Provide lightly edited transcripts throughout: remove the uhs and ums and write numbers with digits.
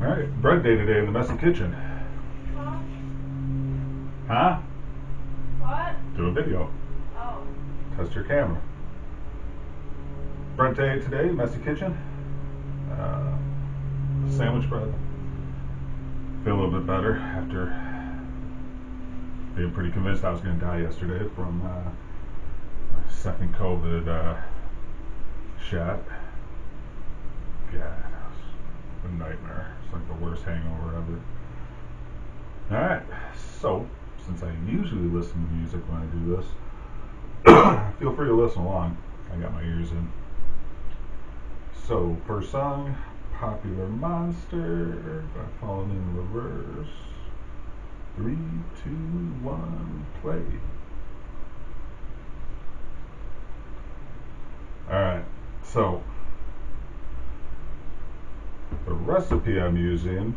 Alright, bread day today in the messy kitchen. Huh? What? Do a video. Oh. Test your camera. Bread day today, messy kitchen. Sandwich bread. Feel a little bit better after being pretty convinced I was going to die yesterday from my second COVID shot. God, it was a nightmare. It's like the worst hangover ever. Alright, so since I usually listen to music when I do this, feel free to listen along. I got my ears in. So, first song, Popular Monster by Falling in Reverse. 3, 2, 1, play. Alright, so the recipe I'm using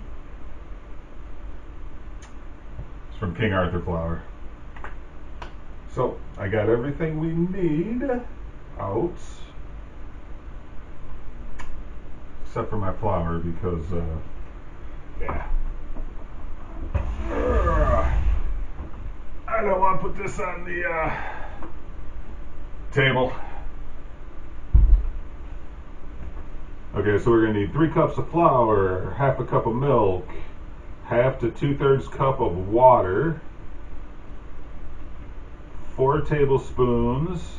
is from King Arthur flour. So I got everything we need out except for my flour because I don't want to put this on the table. Okay, so we're going to need 3 cups of flour, half a cup of milk, half to 2/3 cup of water, 4 tablespoons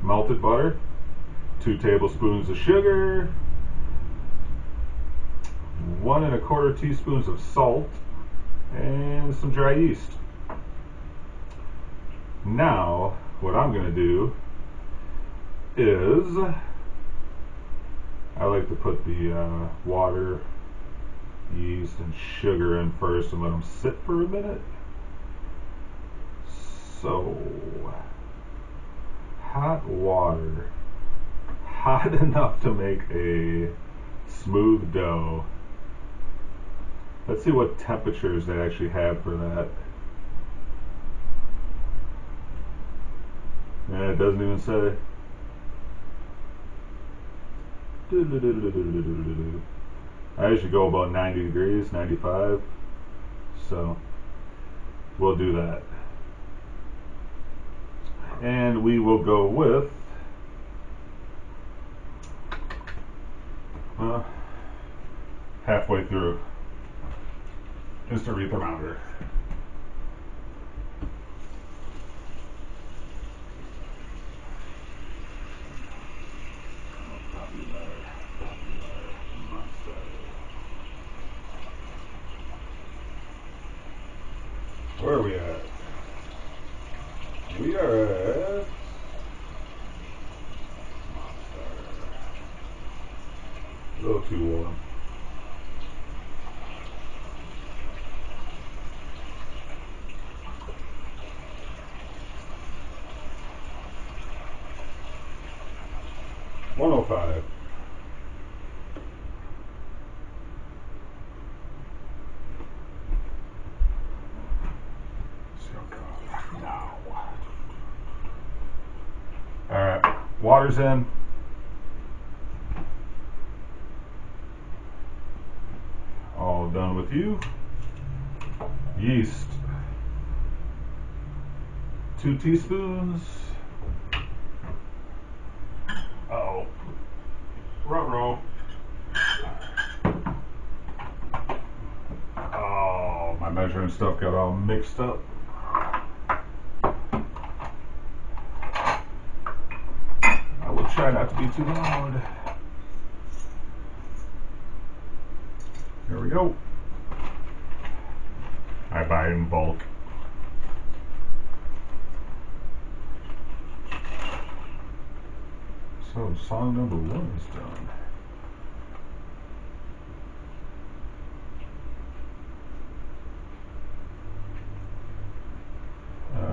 melted butter, 2 tablespoons of sugar, 1 1/4 teaspoons of salt, and some dry yeast. Now, what I'm going to do is I like to put the water, yeast, and sugar in first and let them sit for a minute. So, hot water, hot enough to make a smooth dough. Let's see what temperatures they actually have for that. It doesn't even say. I usually go about 90 degrees, 95. So we'll do that. And we will go with halfway through. Just a read thermometer. Where are we at? We are at a little too warm. $105. Now. Alright, water's in. All done with you. Yeast. 2 teaspoons. Uh-oh. Ruh-roh. Oh, my measuring stuff got all mixed up. I will try not to be too loud. There we go. I buy in bulk. So song number 1 is done.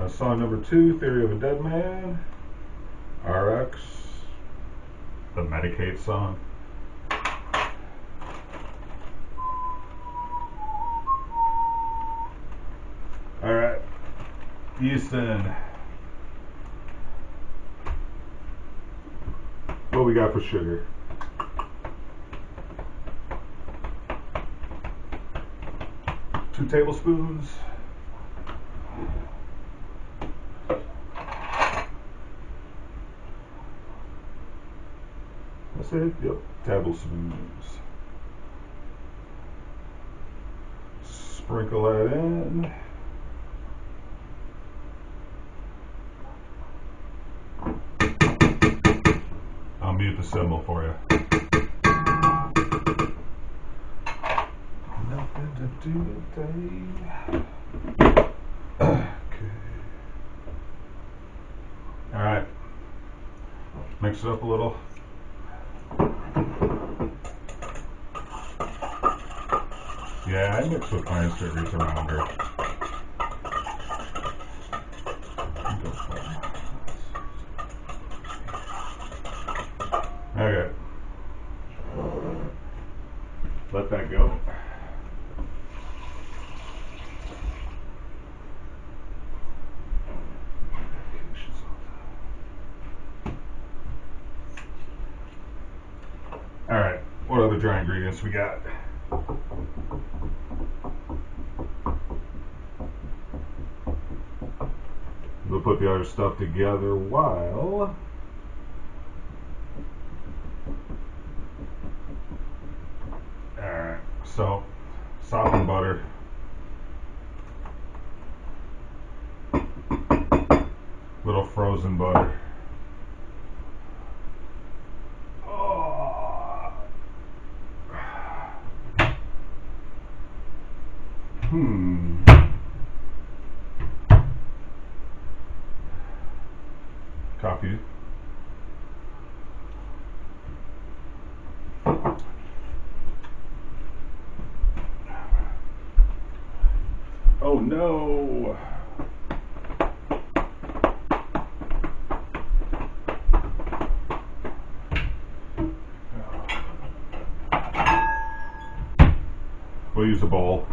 Song number 2, Theory of a Dead Man. RX. The Medicate song. Alright. Yeast in. What we got for sugar? 2 tablespoons. That's it? Yep, tablespoons. Sprinkle that in. I'll mute the cymbal for you. Nothing to do today. Okay. Alright. Mix it up a little. Yeah, I mix with pine street around her. Okay. Let that go. Alright, what other dry ingredients we got? We'll put the other stuff together while alright, so softened butter, little frozen butter. Coffee. Oh no! We'll use a bowl.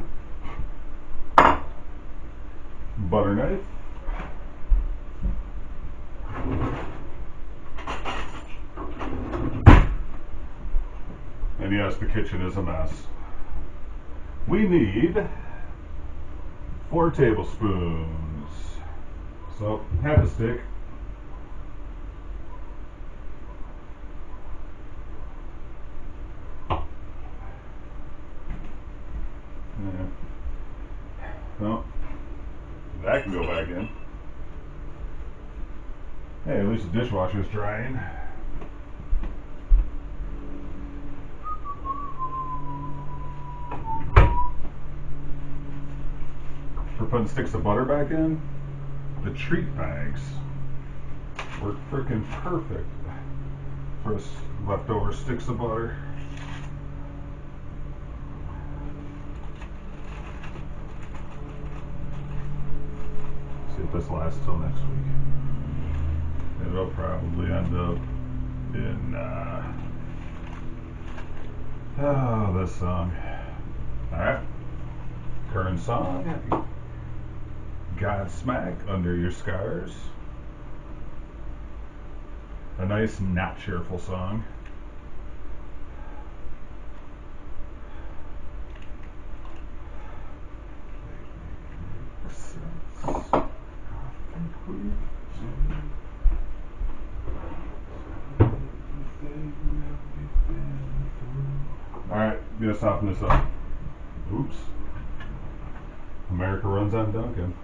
Butter knife. And yes, the kitchen is a mess. We need 4 tablespoons. So, half a stick. Yeah. Well, that can go back in. Hey, at least the dishwasher's drying. For putting sticks of butter back in, the treat bags work freaking perfect for leftover sticks of butter. See if this lasts till next week. It'll probably end up in this song. Alright. Current song. Godsmack, Under Your Scars. A nice, not cheerful song. Alright, gonna soften this up. Oops. America runs on Duncan.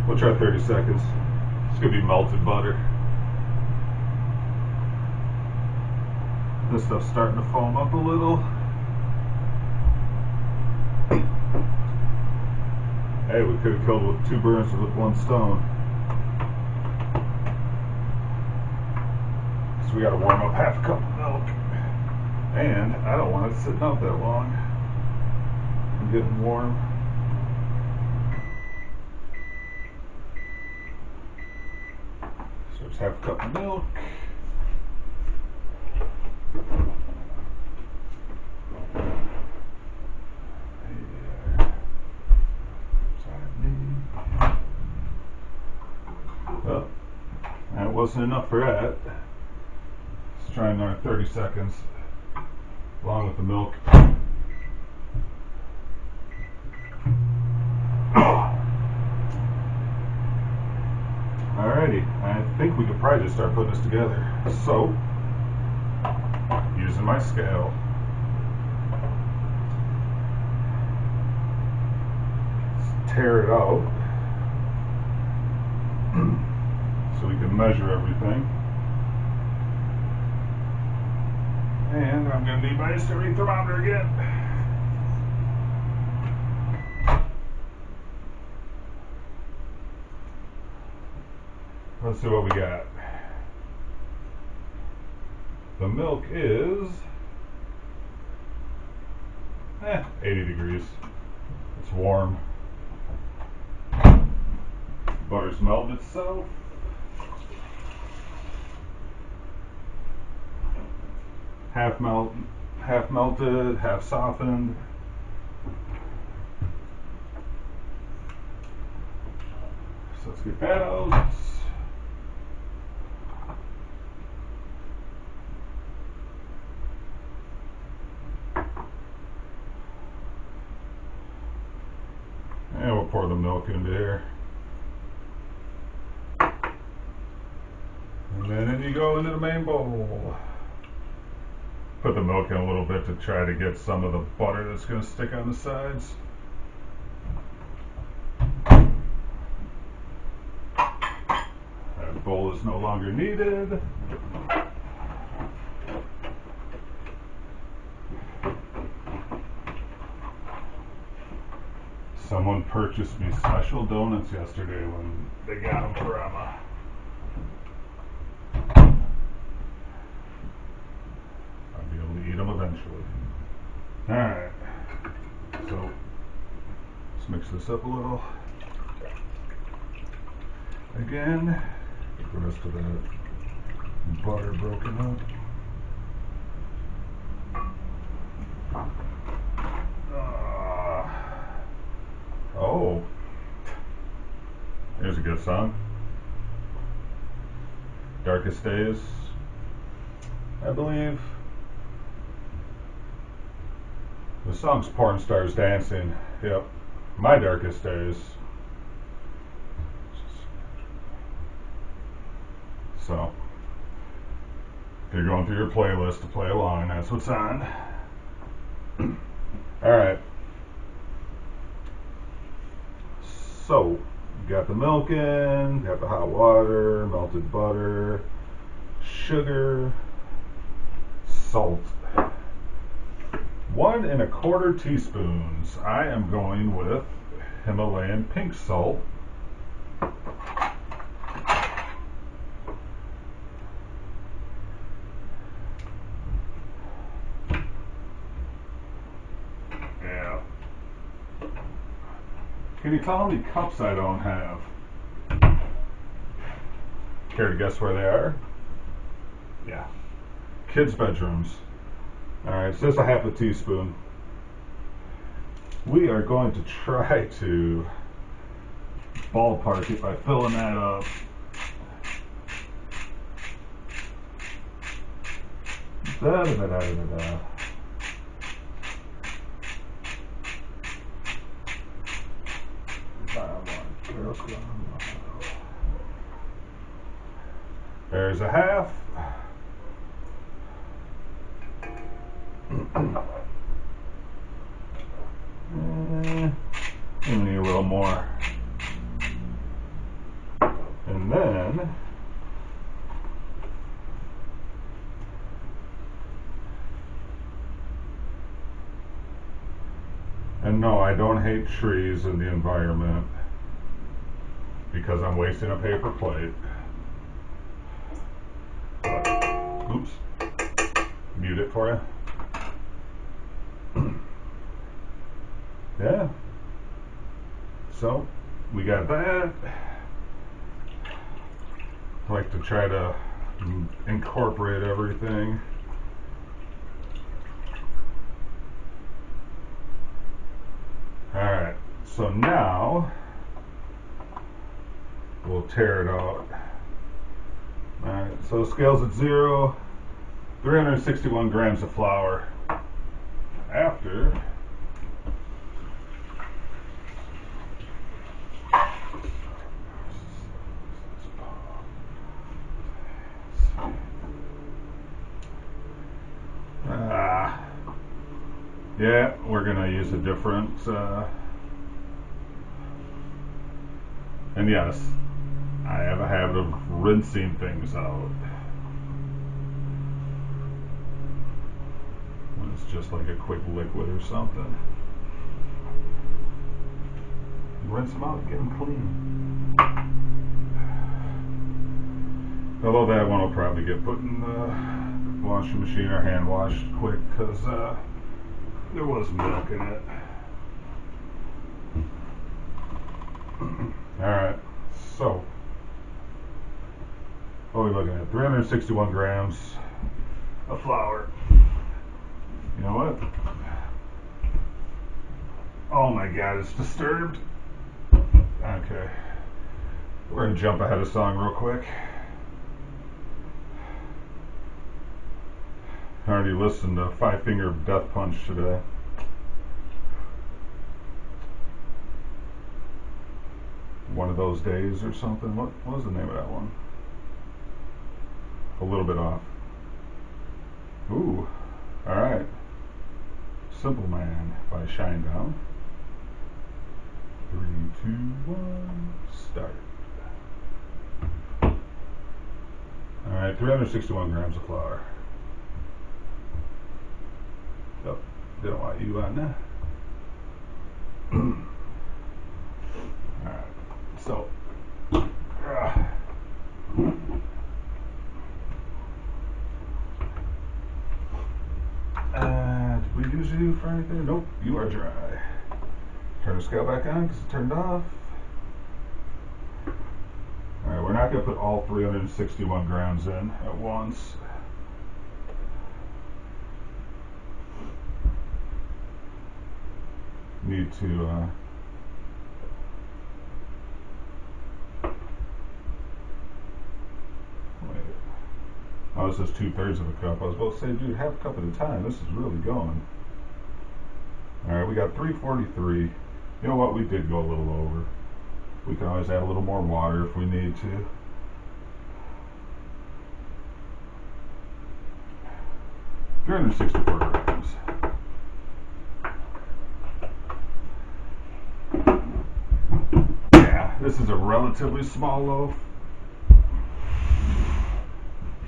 We'll try 30 seconds. It's gonna be melted butter. This stuff's starting to foam up a little. Hey, we could have killed with 2 birds with 1 stone. So we gotta warm up half a cup of milk. And I don't want it sitting out that long. I'm getting warm. So it's half a cup of milk. Well, that wasn't enough for that. try another 30 seconds along with the milk. Alrighty, I think we could probably just start putting this together. So, using my scale, let's tear it out so we can measure everything. And I'm going to need my history thermometer again. Let's see what we got. The milk is 80 degrees. It's warm. Butter's melted itself. Half melted, half softened. So let's get that out. And we'll pour the milk into here. And then in you go into the main bowl. Put the milk in a little bit to try to get some of the butter that's going to stick on the sides. That bowl is no longer needed. Someone purchased me special donuts yesterday when they got them for Emma. I'll be able to eat them eventually. Alright, so let's mix this up a little. Again, get the rest of that butter broken up. Oh, here's a good song. Darkest Days, I believe. The song's Porn Stars Dancing. Yep, My Darkest Days. So, if you're going through your playlist to play along, that's what's on. Alright. So, you got the milk in, got the hot water, melted butter, sugar, salt. 1 1/4 teaspoons. I am going with Himalayan pink salt. Yeah. Can you tell how many cups I don't have? Care to guess where they are? Yeah. Kids' bedrooms. Alright, it's just a 1/2 teaspoon. We are going to try to ballpark it by filling that up. Da-da-da-da-da-da. There's a 1/2. We need a little more. And then no, I don't hate trees in the environment because I'm wasting a paper plate. But, oops. Mute it for you. Yeah. So, we got that. I like to try to incorporate everything. Alright, so now we'll tear it out. Alright, so scale's at 0. 361 grams of flour after yeah, we're gonna use a different and yes, I have a habit of rinsing things out when it's just like a quick liquid or something. Rinse them out, get them clean. Although that one will probably get put in the washing machine or hand washed quick because there was milk in it. Alright, so what are we looking at? 361 grams of flour. You know what? Oh my god, it's disturbed. Okay. We're gonna jump ahead of song real quick. I already listened to Five Finger Death Punch today. One of Those Days or something. What was the name of that one? A little bit off. Ooh, alright. Simple Man by Shinedown. 3, 2, 1, start. Alright, 361 grams of flour. Oh, didn't want you on that. Alright, so. Did we use you for anything? Nope, you are dry. Turn the scale back on because it turned off. Alright, we're not going to put all 361 grams in at once. Need to wait. Oh, this is 2/3 of a cup. I was about to say, dude, half a cup at a time. This is really going. Alright, we got 343. You know what? We did go a little over. We can always add a little more water if we need to. $364 grams. Yeah, this is a relatively small loaf.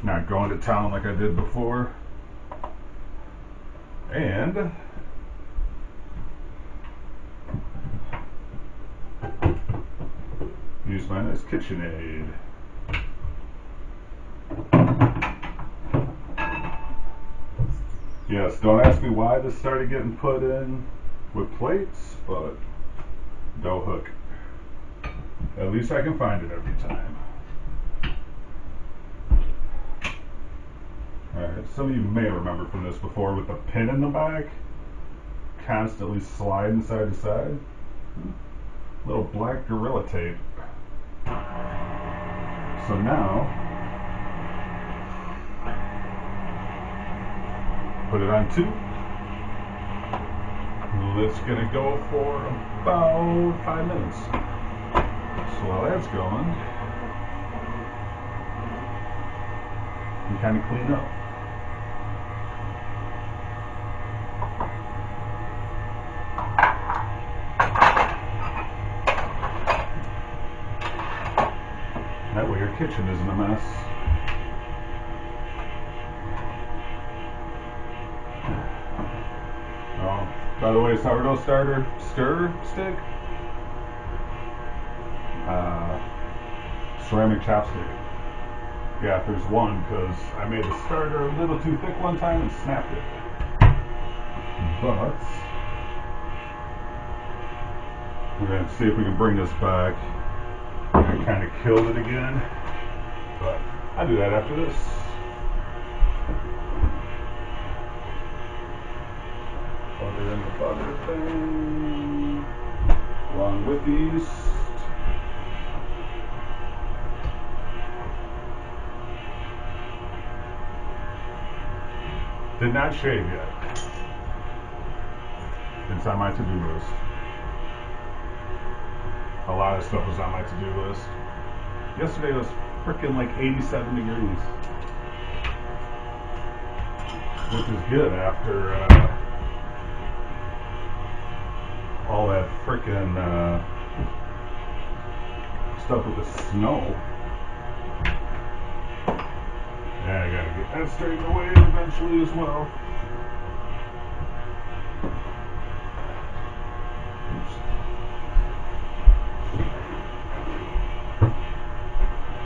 Not going to town like I did before. And use my nice KitchenAid. Yes, don't ask me why this started getting put in with plates, but dough hook. At least I can find it every time. Alright, some of you may remember from this before with the pin in the back, constantly sliding side to side. Little black Gorilla Tape. So now, put it on 2. It's gonna go for about 5 minutes. So while that's going, you kind of clean up. That way your kitchen isn't a mess. Oh, by the way, sourdough starter stir stick. Ceramic chopstick. Yeah, there's one because I made the starter a little too thick one time and snapped it. But we're going to see if we can bring this back. I kind of killed it again, but I'll do that after this. Butter in the butter thing, along with the yeast. Did not shave yet. It's on my to-do list. A lot of stuff was on my to-do list. Yesterday was freaking like 87 degrees. Which is good after all that freaking stuff with the snow. Yeah, I gotta get that straightened away eventually as well.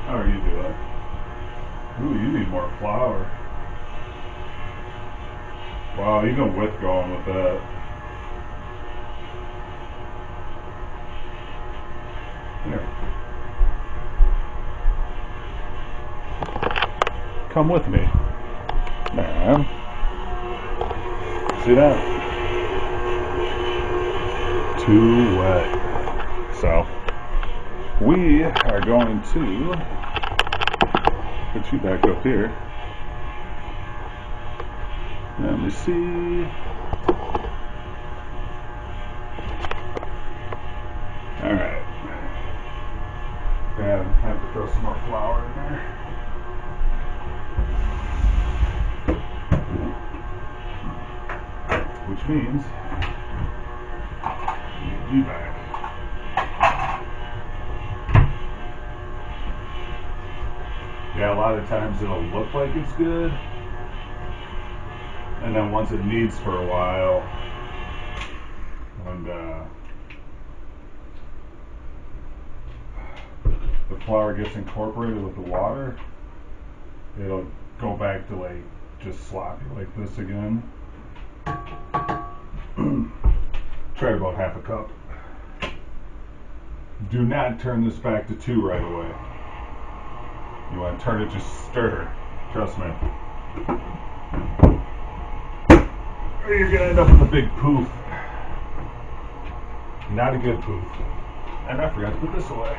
How are you doing? Ooh, you need more flour. Wow, even with going with that. Here. Come with me. Man. See that? Too wet. So, we are going to put you back up here. Let me see. Alright. Gonna have to throw some more flour in there. Which means you back. Yeah, a lot of times it'll look like it's good, and then once it kneads for a while, and the flour gets incorporated with the water, it'll go back to like just sloppy like this again. Try about half a cup. Do not turn this back to 2 right away. You want to turn it, just stir. Trust me. Or you're going to end up with a big poof. Not a good poof. And I forgot to put this away.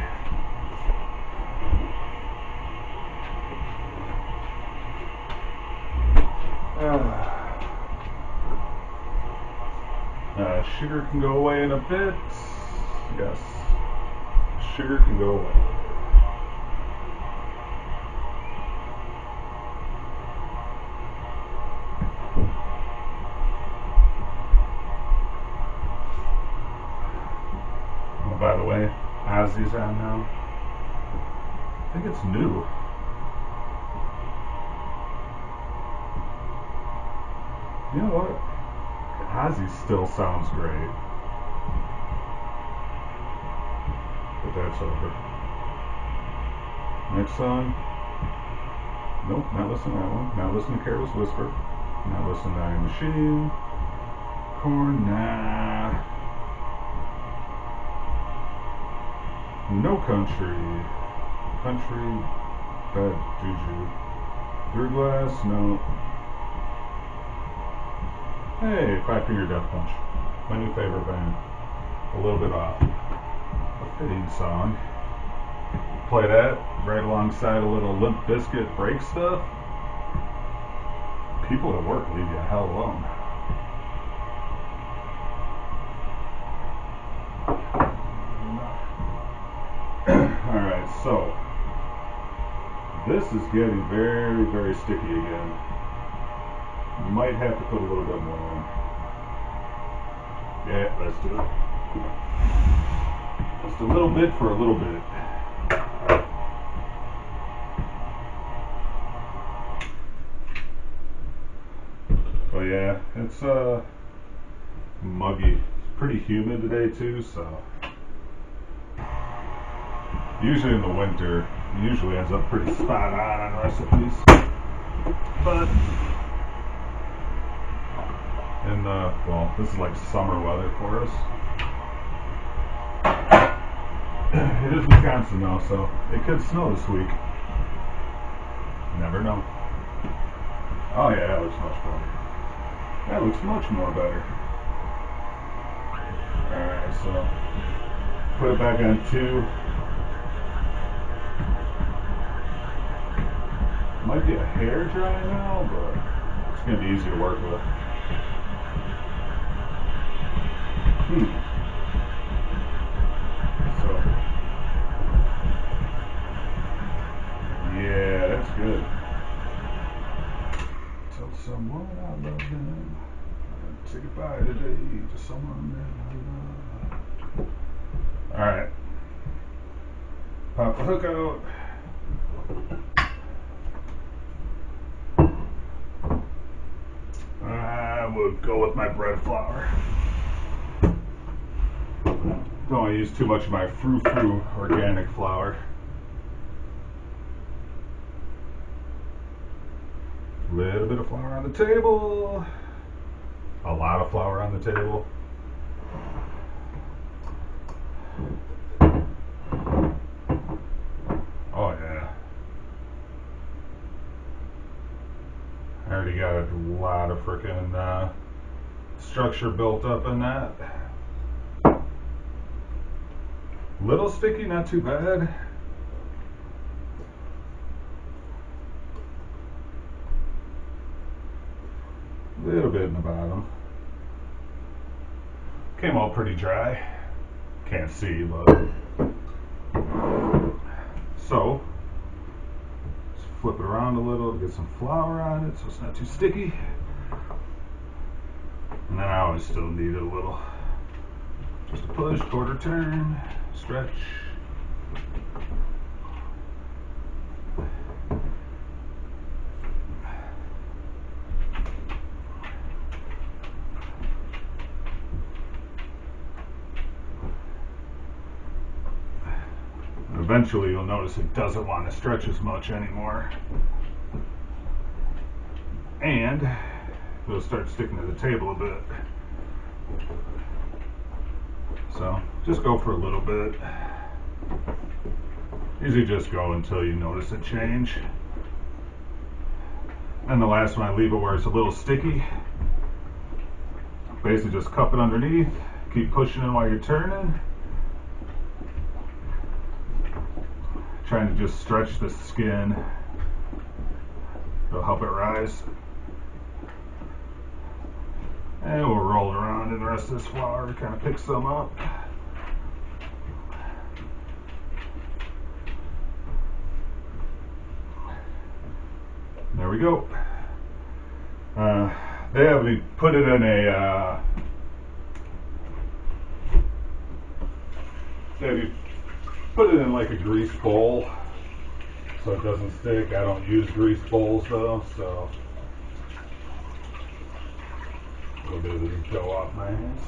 Sugar can go away in a bit. Yes. Sugar can go away. Oh, by the way, Ozzy's on now. I think it's new. You know what? Ozzy still sounds great. But that's over. Next song. Nope, not listening to that one. Not listening to Careless Whisper. Not listening to I Am Machine. Korn, nah. No Country. Country, Bad Juju. Through Glass, no. Hey, Five Finger Death Punch. My new favorite band. A little bit off. A fitting song. Play that right alongside a little Limp Bizkit break stuff. People at work leave you the hell alone. Alright, so this is getting very, very sticky again. Might have to put a little bit more in. Yeah, let's do it. Just a little bit for a little bit. Oh yeah, it's muggy. It's pretty humid today too, so usually in the winter it usually ends up pretty spot on recipes. But in well, this is like summer weather for us. It is Wisconsin though, so it could snow this week. Never know. Oh yeah, that looks much better. That looks much more better. Alright, so put it back on 2. Might be a hair dry now, but It's going to be easy to work with. So, yeah, that's good. Tell someone I love them. Say goodbye today to someone that I love. Alright. Pop the hook out. I would go with my bread flour. Don't want to use too much of my frou-frou organic flour. A little bit of flour on the table. A lot of flour on the table. Oh yeah. I already got a lot of frickin' structure built up in that. Little sticky, not too bad. A little bit in the bottom. Came out pretty dry. Can't see, but. So, just flip it around a little, get some flour on it so it's not too sticky. And then I always still need it a little. Just a push, quarter turn, stretch. Eventually you'll notice it doesn't want to stretch as much anymore. And it'll start sticking to the table a bit. So just go for a little bit. Usually just go until you notice a change. And the last one I leave it where it's a little sticky. Basically just cup it underneath, keep pushing it while you're turning. Trying to just stretch the skin. It'll help it rise. And we'll roll it around in the rest of this flour to kind of pick some up. There we go. They have me put it in a put it in like a grease bowl so it doesn't stick. I don't use grease bowls though, so a little bit of this dough off my hands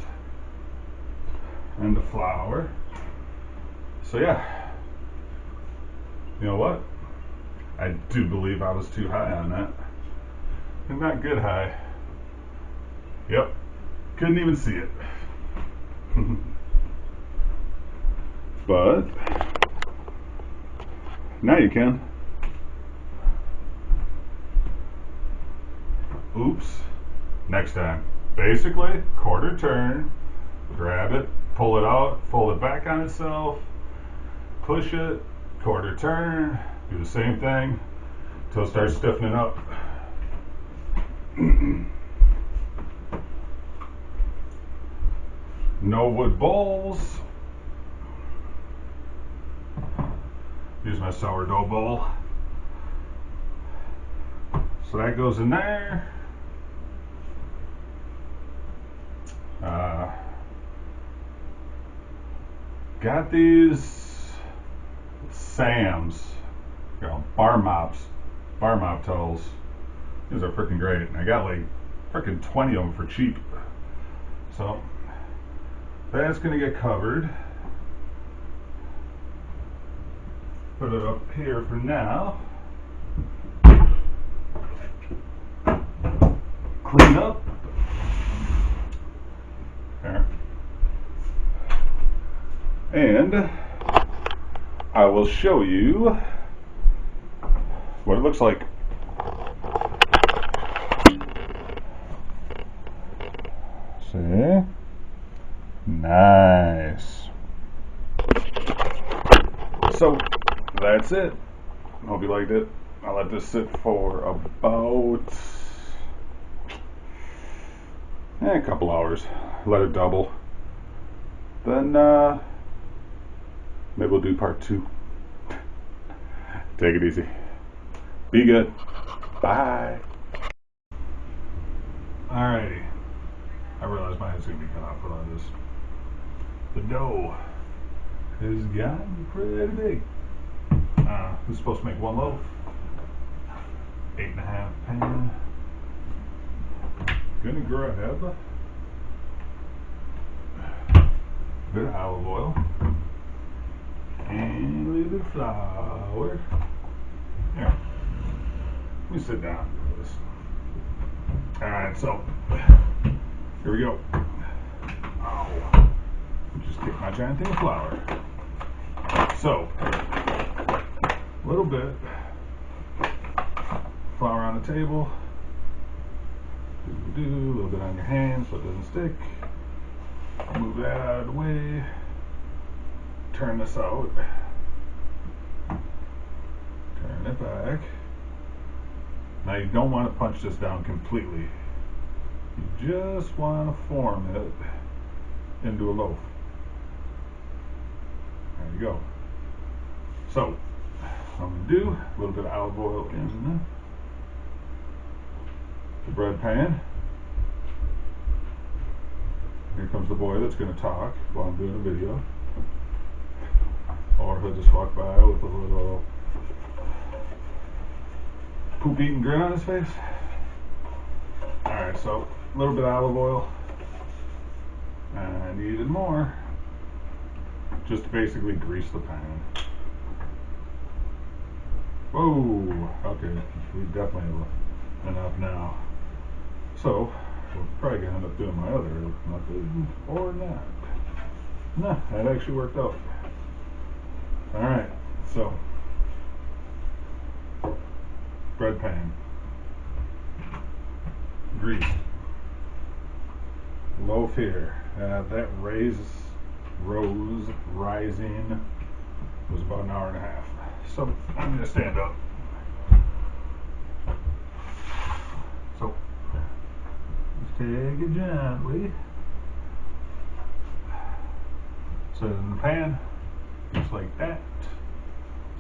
and the flour. So yeah, you know what? I do believe I was too high on that. And not good high. Yep, couldn't even see it. But now you can. Oops. Next time. Basically, quarter turn, grab it, pull it out, fold it back on itself, push it, quarter turn, do the same thing until it starts stiffening up. No wood bowls. Use my sourdough bowl. So that goes in there. Got these Sam's, you know, bar mop towels. These are freaking great. I got like freaking 20 of them for cheap. So that's gonna get covered. Put it up here for now. Clean up. There. And I will show you what it looks like. See? Nice. So that's it. Hope you liked it. I'll let this sit for about A couple hours. Let it double. Then maybe we'll do part 2. Take it easy. Be good. Bye. Alrighty. I realize my head's going to be cut off with all this. The dough has gotten pretty big. This is supposed to make 1 loaf. 8.5 pan. Gonna grab a bit of olive oil and a little bit of flour. Here, let me sit down for this. Alright, so here we go. Oh, just take my giant thing of flour. So, a little bit flour on the table. Do a little bit on your hand so it doesn't stick. Move that out of the way. Turn this out. Turn it back. Now you don't want to punch this down completely. You just want to form it into a loaf. There you go. So, what I'm going to do, a little bit of olive oil in the bread pan. Here comes the boy that's going to talk while I'm doing a video. Or he'll just walk by with a little poop-eating grin on his face. Alright, so a little bit of olive oil. And I needed more. Just to basically grease the pan. Whoa! Okay, we definitely have enough now. So, we're probably going to end up doing my other method, or not. Nah, that actually worked out. Alright, so, bread pan, grease, loaf here. That rising was about an hour and a half. So, I'm going to stand up. So, take it gently, set it in the pan, just like that.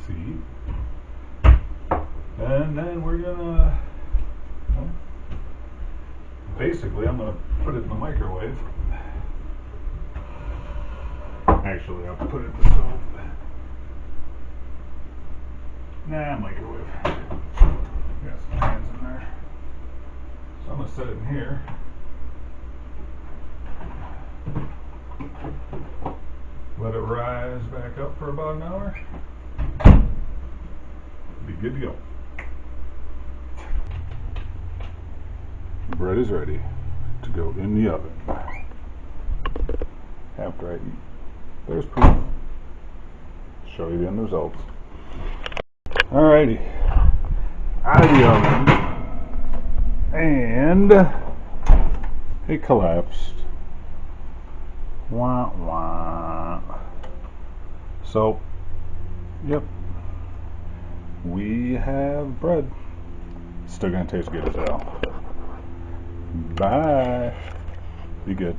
See? And then we're gonna, well, basically I'm gonna put it in the microwave. Actually, I'll put it in the stove. Nah, microwave. Got some pans in there. So I'm gonna set it in here. Let it rise back up for about an hour. Be good to go. Bread is ready to go in the oven. After I eat. There's proof. Show you the end results. Alrighty. Out of the oven. And it collapsed. Wah wah. So, yep. We have bread. Still gonna taste good as hell. Bye. Be good.